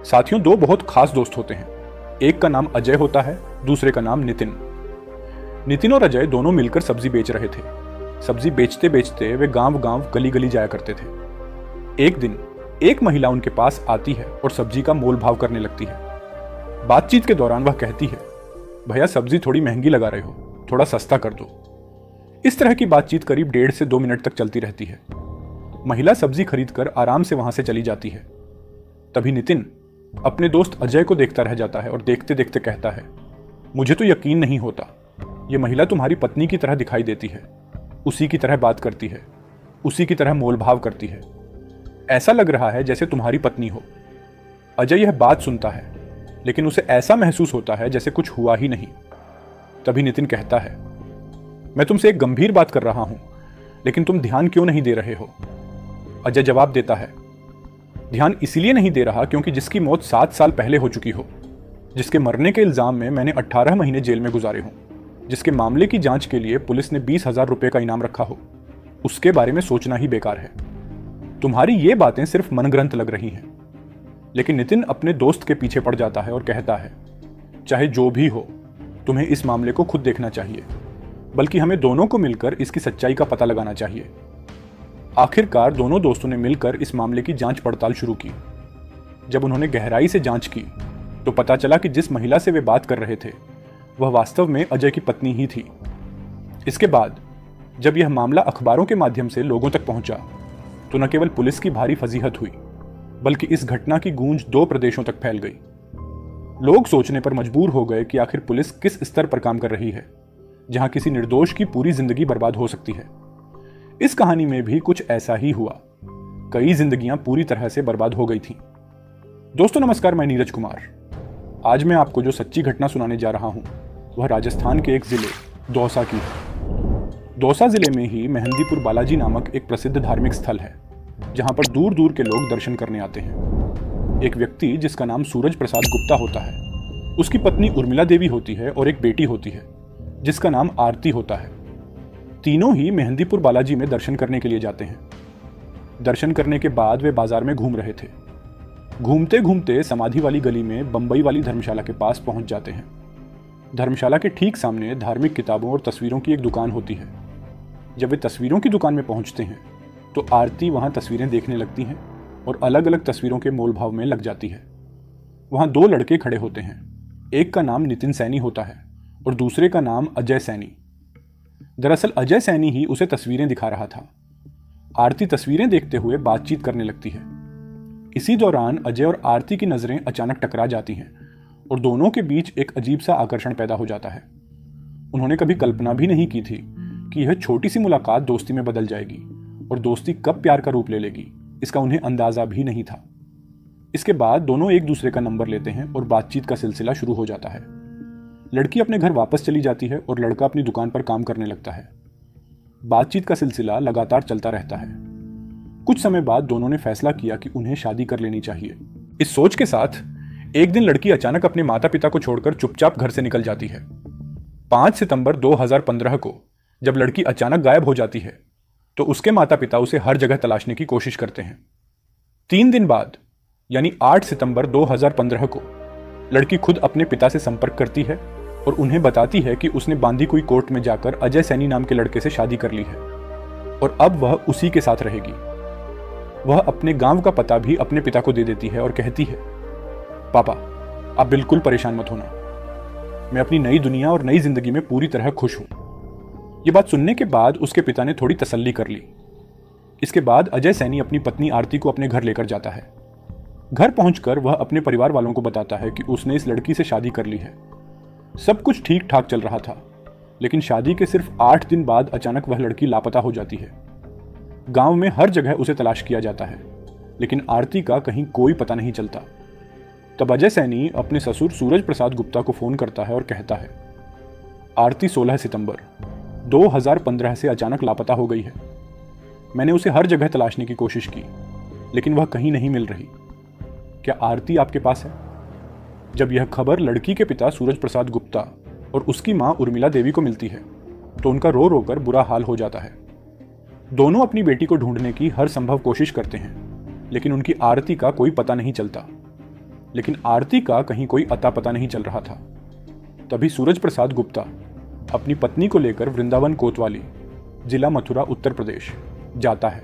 साथियों, दो बहुत खास दोस्त होते हैं। एक का नाम अजय होता है, दूसरे का नाम नितिन। नितिन और अजय दोनों मिलकर सब्जी बेच रहे थे। सब्जी बेचते बेचते वे गांव गांव गली गली जाया करते थे। एक दिन एक महिला उनके पास आती है और सब्जी का मोल भाव करने लगती है। बातचीत के दौरान वह कहती है, भैया सब्जी थोड़ी महंगी लगा रहे हो, थोड़ा सस्ता कर दो। इस तरह की बातचीत करीब 1.5 से 2 मिनट तक चलती रहती है। महिला सब्जी खरीदकर आराम से वहां से चली जाती है। तभी नितिन अपने दोस्त अजय को देखता रह जाता है और देखते देखते कहता है, मुझे तो यकीन नहीं होता, यह महिला तुम्हारी पत्नी की तरह दिखाई देती है। उसी की तरह बात करती है, उसी की तरह मोल भाव करती है। ऐसा लग रहा है जैसे तुम्हारी पत्नी हो। अजय यह बात सुनता है, लेकिन उसे ऐसा महसूस होता है जैसे कुछ हुआ ही नहीं। तभी नितिन कहता है, मैं तुमसे एक गंभीर बात कर रहा हूं, लेकिन तुम ध्यान क्यों नहीं दे रहे हो? अजय जवाब देता है, ध्यान इसलिए नहीं दे रहा क्योंकि जिसकी मौत 7 साल पहले हो चुकी हो, जिसके मरने के इल्जाम में मैंने 18 महीने जेल में गुजारे हों, जिसके मामले की जांच के लिए पुलिस ने 20,000 रुपए का इनाम रखा हो, उसके बारे में सोचना ही बेकार है। तुम्हारी ये बातें सिर्फ मनगढ़ंत लग रही हैं। लेकिन नितिन अपने दोस्त के पीछे पड़ जाता है और कहता है, चाहे जो भी हो, तुम्हें इस मामले को खुद देखना चाहिए, बल्कि हमें दोनों को मिलकर इसकी सच्चाई का पता लगाना चाहिए। आखिरकार दोनों दोस्तों ने मिलकर इस मामले की जांच पड़ताल शुरू की। जब उन्होंने गहराई से जांच की तो पता चला कि जिस महिला से वे बात कर रहे थे वह वास्तव में अजय की पत्नी ही थी। इसके बाद जब यह मामला अखबारों के माध्यम से लोगों तक पहुंचा तो न केवल पुलिस की भारी फजीहत हुई, बल्कि इस घटना की गूंज 2 प्रदेशों तक फैल गई। लोग सोचने पर मजबूर हो गए कि आखिर पुलिस किस स्तर पर काम कर रही है, जहां किसी निर्दोष की पूरी जिंदगी बर्बाद हो सकती है। इस कहानी में भी कुछ ऐसा ही हुआ। कई जिंदगियां पूरी तरह से बर्बाद हो गई थीं। दोस्तों नमस्कार, मैं नीरज कुमार। आज मैं आपको जो सच्ची घटना सुनाने जा रहा हूं वह राजस्थान के एक जिले दौसा की है। दौसा जिले में ही मेहंदीपुर बालाजी नामक एक प्रसिद्ध धार्मिक स्थल है, जहां पर दूर दूर के लोग दर्शन करने आते हैं। एक व्यक्ति जिसका नाम सूरज प्रसाद गुप्ता होता है, उसकी पत्नी उर्मिला देवी होती है और एक बेटी होती है जिसका नाम आरती होता है। तीनों ही मेहंदीपुर बालाजी में दर्शन करने के लिए जाते हैं। दर्शन करने के बाद वे बाजार में घूम रहे थे। घूमते घूमते समाधि वाली गली में बंबई वाली धर्मशाला के पास पहुंच जाते हैं। धर्मशाला के ठीक सामने धार्मिक किताबों और तस्वीरों की एक दुकान होती है। जब वे तस्वीरों की दुकान में पहुंचते हैं तो आरती वहां तस्वीरें देखने लगती हैं और अलग अलग तस्वीरों के मोल भाव में लग जाती है। वहां 2 लड़के खड़े होते हैं। एक का नाम नितिन सैनी होता है और दूसरे का नाम अजय सैनी। दरअसल अजय सैनी ही उसे तस्वीरें दिखा रहा था। आरती तस्वीरें देखते हुए बातचीत करने लगती है। इसी दौरान अजय और आरती की नजरें अचानक टकरा जाती हैं और दोनों के बीच एक अजीब सा आकर्षण पैदा हो जाता है। उन्होंने कभी कल्पना भी नहीं की थी कि यह छोटी सी मुलाकात दोस्ती में बदल जाएगी और दोस्ती कब प्यार का रूप ले लेगी, इसका उन्हें अंदाजा भी नहीं था। इसके बाद दोनों एक दूसरे का नंबर लेते हैं और बातचीत का सिलसिला शुरू हो जाता है। लड़की अपने घर वापस चली जाती है और लड़का अपनी दुकान पर काम करने लगता है। बातचीत का सिलसिला लगातार चलता रहता है। कुछ समय बाद दोनों ने फैसला किया कि उन्हें शादी कर लेनी चाहिए। इस सोच के साथ एक दिन लड़की अचानक अपने माता पिता को छोड़कर चुपचाप घर से निकल जाती है। 5 सितंबर 2015 को जब लड़की अचानक गायब हो जाती है तो उसके माता पिता उसे हर जगह तलाशने की कोशिश करते हैं। 3 दिन बाद यानी 8 सितंबर 2015 को लड़की खुद अपने पिता से संपर्क करती है और उन्हें बताती है कि उसने बांदी कुई कोर्ट में जाकर अजय सैनी नाम के लड़के से शादी कर ली है और अब वह उसी के साथ रहेगी। वह अपने गांव का पता भी अपने पिता को दे देती है और कहती है, पापा आप बिल्कुल परेशान मत होना, मैं अपनी नई दुनिया और नई जिंदगी में पूरी तरह खुश हूं। यह बात सुनने के बाद उसके पिता ने थोड़ी तसल्ली कर ली। इसके बाद अजय सैनी अपनी पत्नी आरती को अपने घर लेकर जाता है। घर पहुंचकर वह अपने परिवार वालों को बताता है कि उसने इस लड़की से शादी कर ली है। सब कुछ ठीक ठाक चल रहा था, लेकिन शादी के सिर्फ 8 दिन बाद अचानक वह लड़की लापता हो जाती है। गांव में हर जगह उसे तलाश किया जाता है, लेकिन आरती का कहीं कोई पता नहीं चलता। तब अजय सैनी अपने ससुर सूरज प्रसाद गुप्ता को फोन करता है और कहता है, आरती 16 सितंबर 2015 से अचानक लापता हो गई है। मैंने उसे हर जगह तलाशने की कोशिश की, लेकिन वह कहीं नहीं मिल रही। क्या आरती आपके पास है? जब यह खबर लड़की के पिता सूरज प्रसाद गुप्ता और उसकी मां उर्मिला देवी को मिलती है तो उनका रो रो कर बुरा हाल हो जाता है। दोनों अपनी बेटी को ढूंढने की हर संभव कोशिश करते हैं, लेकिन उनकी आरती का कोई पता नहीं चलता। लेकिन आरती का कहीं कोई अता पता नहीं चल रहा था। तभी सूरज प्रसाद गुप्ता अपनी पत्नी को लेकर वृंदावन कोतवाली, जिला मथुरा, उत्तर प्रदेश जाता है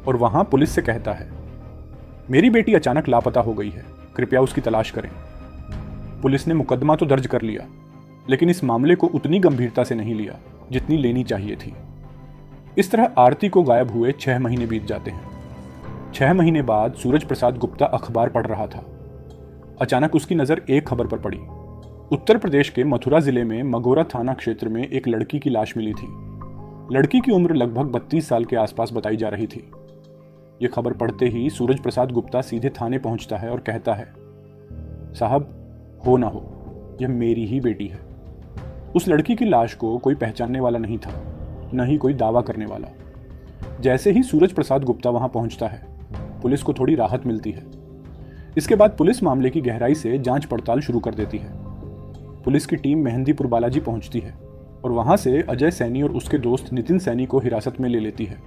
और वहां पुलिस से कहता है, मेरी बेटी अचानक लापता हो गई है, कृपया उसकी तलाश करें। पुलिस ने मुकदमा तो दर्ज कर लिया, लेकिन इस मामले को उतनी गंभीरता से नहीं लिया जितनी लेनी चाहिए थी। इस तरह आरती को गायब हुए 6 महीने बीत जाते हैं। 6 महीने बाद सूरज प्रसाद गुप्ता अखबार पढ़ रहा था। अचानक उसकी नज़र एक खबर पर पड़ी। उत्तर प्रदेश के मथुरा जिले में मगोरा थाना क्षेत्र में एक लड़की की लाश मिली थी। लड़की की उम्र लगभग 32 साल के आसपास बताई जा रही थी। ये खबर पढ़ते ही सूरज प्रसाद गुप्ता सीधे थाने पहुंचता है और कहता है, साहब, हो ना हो, यह मेरी ही बेटी है। उस लड़की की लाश को कोई पहचानने वाला नहीं था, न ही कोई दावा करने वाला। जैसे ही सूरज प्रसाद गुप्ता वहां पहुंचता है, पुलिस को थोड़ी राहत मिलती है। इसके बाद पुलिस मामले की गहराई से जांच पड़ताल शुरू कर देती है। पुलिस की टीम मेहंदीपुर बालाजी पहुंचती है और वहां से अजय सैनी और उसके दोस्त नितिन सैनी को हिरासत में ले लेती है,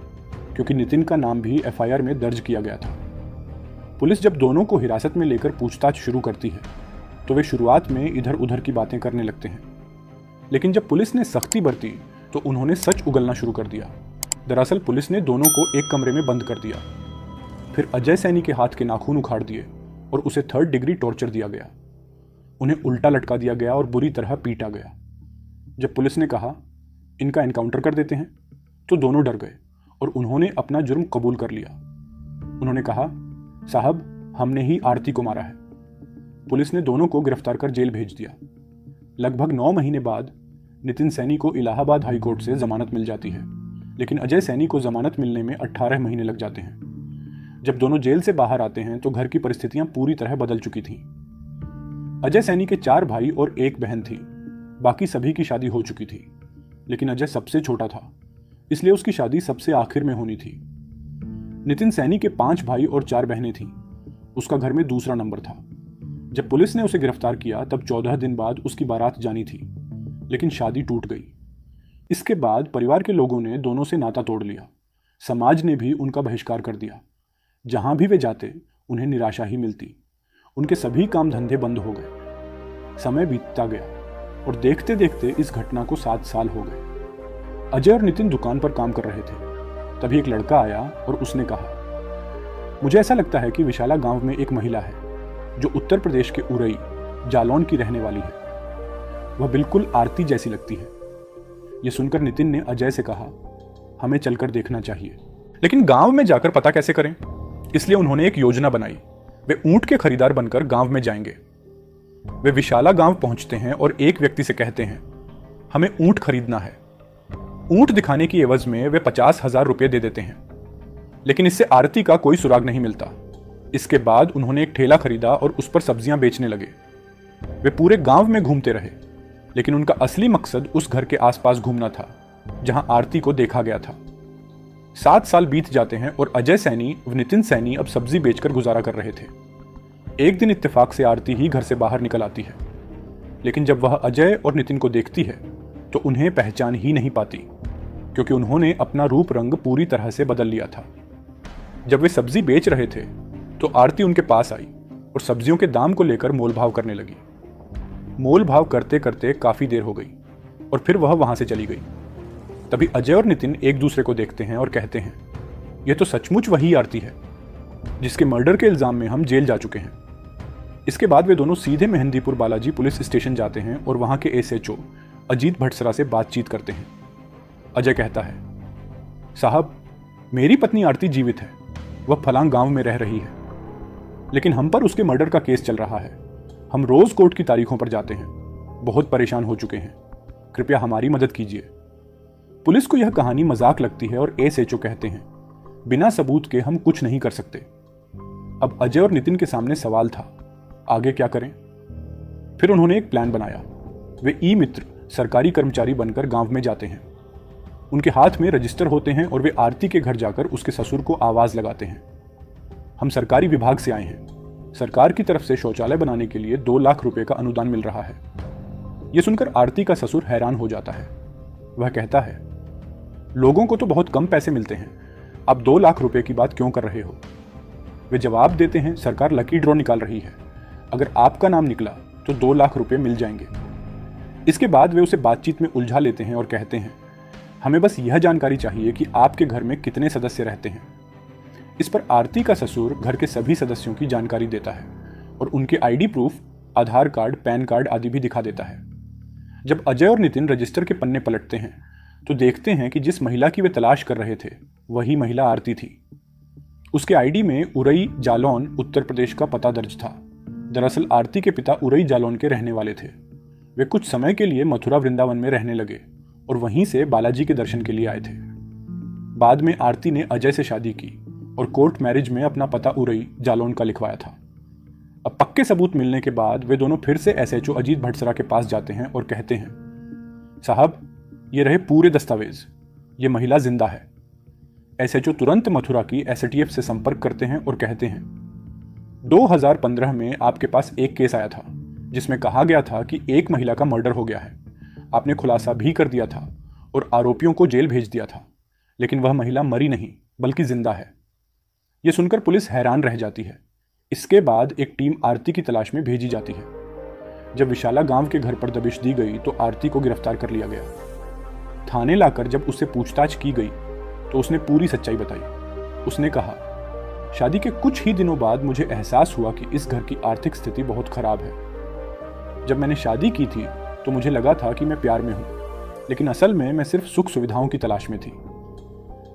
क्योंकि नितिन का नाम भी एफआईआर में दर्ज किया गया था। पुलिस जब दोनों को हिरासत में लेकर पूछताछ शुरू करती है तो वे शुरुआत में इधर उधर की बातें करने लगते हैं, लेकिन जब पुलिस ने सख्ती बरती तो उन्होंने सच उगलना शुरू कर दिया। दरअसल पुलिस ने दोनों को एक कमरे में बंद कर दिया। फिर अजय सैनी के हाथ के नाखून उखाड़ दिए और उसे 3rd डिग्री टॉर्चर दिया गया। उन्हें उल्टा लटका दिया गया और बुरी तरह पीटा गया। जब पुलिस ने कहा, इनका एनकाउंटर कर देते हैं, तो दोनों डर गए और उन्होंने अपना जुर्म कबूल कर लिया। उन्होंने कहा, साहब, हमने ही आरती को मारा है। पुलिस ने दोनों को गिरफ्तार कर जेल भेज दिया। लगभग 9 महीने बाद नितिन सैनी को इलाहाबाद हाईकोर्ट से जमानत मिल जाती है, लेकिन अजय सैनी को जमानत मिलने में 18 महीने लग जाते हैं। जब दोनों जेल से बाहर आते हैं तो घर की परिस्थितियां पूरी तरह बदल चुकी थीं। अजय सैनी के 4 भाई और 1 बहन थी। बाकी सभी की शादी हो चुकी थी, लेकिन अजय सबसे छोटा था, इसलिए उसकी शादी सबसे आखिर में होनी थी। नितिन सैनी के 5 भाई और 4 बहनें थीं। उसका घर में दूसरा नंबर था। जब पुलिस ने उसे गिरफ्तार किया तब 14 दिन बाद उसकी बारात जानी थी, लेकिन शादी टूट गई। इसके बाद परिवार के लोगों ने दोनों से नाता तोड़ लिया। समाज ने भी उनका बहिष्कार कर दिया। जहां भी वे जाते उन्हें निराशा ही मिलती। उनके सभी काम धंधे बंद हो गए। समय बीतता गया और देखते देखते इस घटना को 7 साल हो गए। अजय और नितिन दुकान पर काम कर रहे थे। तभी एक लड़का आया और उसने कहा, मुझे ऐसा लगता है कि विशाला गांव में एक महिला है जो उत्तर प्रदेश के उरई, जालौन की रहने वाली है। वह बिल्कुल आरती जैसी लगती है। यह सुनकर नितिन ने अजय से कहा, हमें चलकर देखना चाहिए। लेकिन गांव में जाकर पता कैसे करें? इसलिए उन्होंने एक योजना बनाई। वे ऊंट के खरीदार बनकर गांव में जाएंगे। वे विशाला गांव पहुंचते हैं और एक व्यक्ति से कहते हैं, हमें ऊंट खरीदना है। ऊंट दिखाने की एवज में वे 50,000 रुपये दे देते हैं, लेकिन इससे आरती का कोई सुराग नहीं मिलता। इसके बाद उन्होंने एक ठेला खरीदा और उस पर सब्जियां बेचने लगे। वे पूरे गांव में घूमते रहे, लेकिन उनका असली मकसद उस घर के आसपास घूमना था जहां आरती को देखा गया था। 7 साल बीत जाते हैं और अजय सैनी व नितिन सैनी अब सब्जी बेचकर गुजारा कर रहे थे। एक दिन इत्तेफाक से आरती ही घर से बाहर निकल आती है, लेकिन जब वह अजय और नितिन को देखती है तो उन्हें पहचान ही नहीं पाती, क्योंकि उन्होंने अपना रूप रंग पूरी तरह से बदल लिया था। जब वे सब्जी बेच रहे थे तो आरती उनके पास आई और सब्जियों के दाम को लेकर मोलभाव करने लगी। मोलभाव करते करते काफी देर हो गई और फिर वह वहां से चली गई। तभी अजय और नितिन एक दूसरे को देखते हैं और कहते हैं, यह तो सचमुच वही आरती है जिसके मर्डर के इल्जाम में हम जेल जा चुके हैं। इसके बाद वे दोनों सीधे मेहंदीपुर बालाजी पुलिस स्टेशन जाते हैं और वहां के एसएचओ अजीत भट्सरा से बातचीत करते हैं। अजय कहता है, साहब, मेरी पत्नी आरती जीवित है। वह फलांग गांव में रह रही है, लेकिन हम पर उसके मर्डर का केस चल रहा है। हम रोज कोर्ट की तारीखों पर जाते हैं। बहुत परेशान हो चुके हैं। कृपया हमारी मदद कीजिए। पुलिस को यह कहानी मजाक लगती है और एसएचओ कहते हैं, बिना सबूत के हम कुछ नहीं कर सकते। अब अजय और नितिन के सामने सवाल था, आगे क्या करें? फिर उन्होंने एक प्लान बनाया। वे ई मित्र सरकारी कर्मचारी बनकर गांव में जाते हैं। उनके हाथ में रजिस्टर होते हैं और वे आरती के घर जाकर उसके ससुर को आवाज लगाते हैं, हम सरकारी विभाग से आए हैं। सरकार की तरफ से शौचालय बनाने के लिए 2 लाख रुपए का अनुदान मिल रहा है। यह सुनकर आरती का ससुर हैरान हो जाता है। वह कहता है, लोगों को तो बहुत कम पैसे मिलते हैं, आप 2 लाख रुपए की बात क्यों कर रहे हो? वे जवाब देते हैं, सरकार लकी ड्रॉ निकाल रही है। अगर आपका नाम निकला तो 2 लाख रुपए मिल जाएंगे। इसके बाद वे उसे बातचीत में उलझा लेते हैं और कहते हैं, हमें बस यह जानकारी चाहिए कि आपके घर में कितने सदस्य रहते हैं। इस पर आरती का ससुर घर के सभी सदस्यों की जानकारी देता है और उनके आईडी प्रूफ, आधार कार्ड, पैन कार्ड आदि भी दिखा देता है। जब अजय और नितिन रजिस्टर के पन्ने पलटते हैं तो देखते हैं कि जिस महिला की वे तलाश कर रहे थे वही महिला आरती थी। उसके आईडी में उरई जालौन उत्तर प्रदेश का पता दर्ज था। दरअसल आरती के पिता उरई जालौन के रहने वाले थे। वे कुछ समय के लिए मथुरा वृंदावन में रहने लगे और वहीं से बालाजी के दर्शन के लिए आए थे। बाद में आरती ने अजय से शादी की और कोर्ट मैरिज में अपना पता उरई जालौन का लिखवाया था। अब पक्के सबूत मिलने के बाद वे दोनों फिर से एसएचओ अजीत भट्सरा के पास जाते हैं और कहते हैं, साहब ये रहे पूरे दस्तावेज, ये महिला जिंदा है। एसएचओ तुरंत मथुरा की एसटीएफ से संपर्क करते हैं और कहते हैं, 2015 में आपके पास एक केस आया था जिसमें कहा गया था कि एक महिला का मर्डर हो गया है। आपने खुलासा भी कर दिया था और आरोपियों को जेल भेज दिया था, लेकिन वह महिला मरी नहीं बल्कि जिंदा है। यह सुनकर पुलिस हैरान रह जाती है। इसके बाद एक टीम आरती की तलाश में भेजी जाती है। जब विशाला गांव के घर पर दबिश दी गई तो आरती को गिरफ्तार कर लिया गया। थाने लाकर जब उससे पूछताछ की गई तो उसने पूरी सच्चाई बताई। उसने कहा, शादी के कुछ ही दिनों बाद मुझे एहसास हुआ कि इस घर की आर्थिक स्थिति बहुत खराब है। जब मैंने शादी की थी तो मुझे लगा था कि मैं प्यार में हूं, लेकिन असल में मैं सिर्फ सुख सुविधाओं की तलाश में थी।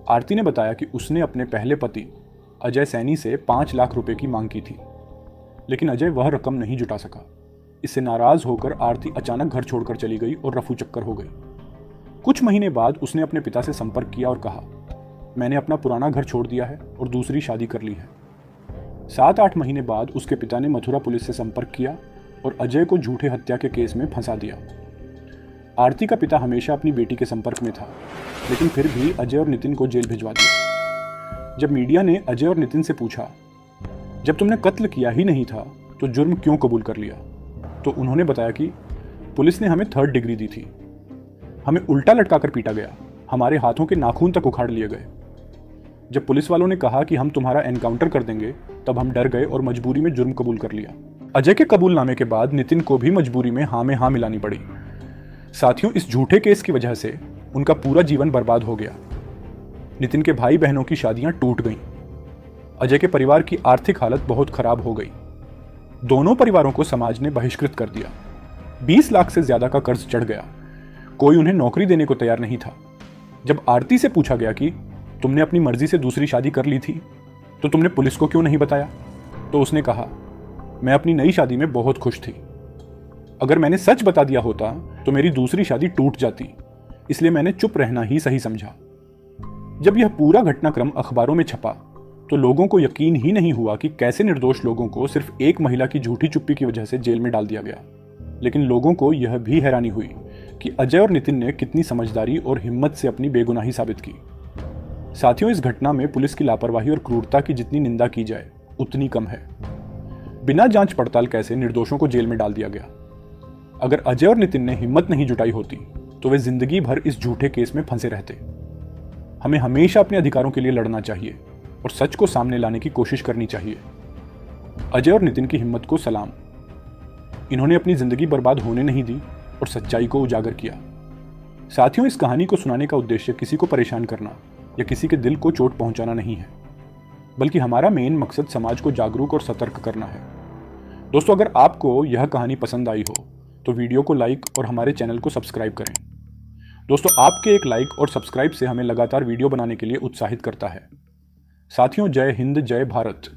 आरती ने बताया कि उसने अपने पहले पति अजय सैनी से 5 लाख रुपए की मांग की थी, लेकिन अजय वह रकम नहीं जुटा सका। इससे नाराज होकर आरती अचानक घर छोड़कर चली गई और रफू चक्कर हो गई। कुछ महीने बाद उसने अपने पिता से संपर्क किया और कहा, मैंने अपना पुराना घर छोड़ दिया है और दूसरी शादी कर ली है। 7-8 महीने बाद उसके पिता ने मथुरा पुलिस से संपर्क किया और अजय को झूठे हत्या के केस में फंसा दिया। आरती का पिता हमेशा अपनी बेटी के संपर्क में था, लेकिन फिर भी अजय और नितिन को जेल भिजवा दिया। जब मीडिया ने अजय और नितिन से पूछा, जब तुमने कत्ल किया ही नहीं था तो जुर्म क्यों कबूल कर लिया, तो उन्होंने बताया कि पुलिस ने हमें 3rd डिग्री दी थी। हमें उल्टा लटकाकर पीटा गया, हमारे हाथों के नाखून तक उखाड़ लिए गए। जब पुलिस वालों ने कहा कि हम तुम्हारा एनकाउंटर कर देंगे तब हम डर गए और मजबूरी में जुर्म कबूल कर लिया। अजय के कबूलनामे के बाद नितिन को भी मजबूरी में हाँ में हाँ मिलानी पड़ी। साथियों, इस झूठे केस की वजह से उनका पूरा जीवन बर्बाद हो गया। नितिन के भाई बहनों की शादियां टूट गईं। अजय के परिवार की आर्थिक हालत बहुत खराब हो गई। दोनों परिवारों को समाज ने बहिष्कृत कर दिया। 20 लाख से ज्यादा का कर्ज चढ़ गया। कोई उन्हें नौकरी देने को तैयार नहीं था। जब आरती से पूछा गया कि तुमने अपनी मर्जी से दूसरी शादी कर ली थी तो तुमने पुलिस को क्यों नहीं बताया, तो उसने कहा, मैं अपनी नई शादी में बहुत खुश थी। अगर मैंने सच बता दिया होता तो मेरी दूसरी शादी टूट जाती, इसलिए मैंने चुप रहना ही सही समझा। जब यह पूरा घटनाक्रम अखबारों में छपा तो लोगों को यकीन ही नहीं हुआ कि कैसे निर्दोष लोगों को सिर्फ एक महिला की झूठी चुप्पी की वजह से जेल में डाल दिया गया। लेकिन लोगों को यह भी हैरानी हुई कि अजय और नितिन ने कितनी समझदारी और हिम्मत से अपनी बेगुनाही साबित की। साथियों, इस घटना में पुलिस की लापरवाही और क्रूरता की जितनी निंदा की जाए उतनी कम है। बिना जांच पड़ताल कैसे निर्दोषों को जेल में डाल दिया गया। अगर अजय और नितिन ने हिम्मत नहीं जुटाई होती तो वे जिंदगी भर इस झूठे केस में फंसे रहते। हमें हमेशा अपने अधिकारों के लिए लड़ना चाहिए और सच को सामने लाने की कोशिश करनी चाहिए। अजय और नितिन की हिम्मत को सलाम। इन्होंने अपनी जिंदगी बर्बाद होने नहीं दी और सच्चाई को उजागर किया। साथियों, इस कहानी को सुनाने का उद्देश्य किसी को परेशान करना या किसी के दिल को चोट पहुंचाना नहीं है, बल्कि हमारा मेन मकसद समाज को जागरूक और सतर्क करना है। दोस्तों, अगर आपको यह कहानी पसंद आई हो तो वीडियो को लाइक और हमारे चैनल को सब्सक्राइब करें। दोस्तों, आपके एक लाइक और सब्सक्राइब से हमें लगातार वीडियो बनाने के लिए उत्साहित करता है। साथियों, जय हिंद, जय भारत।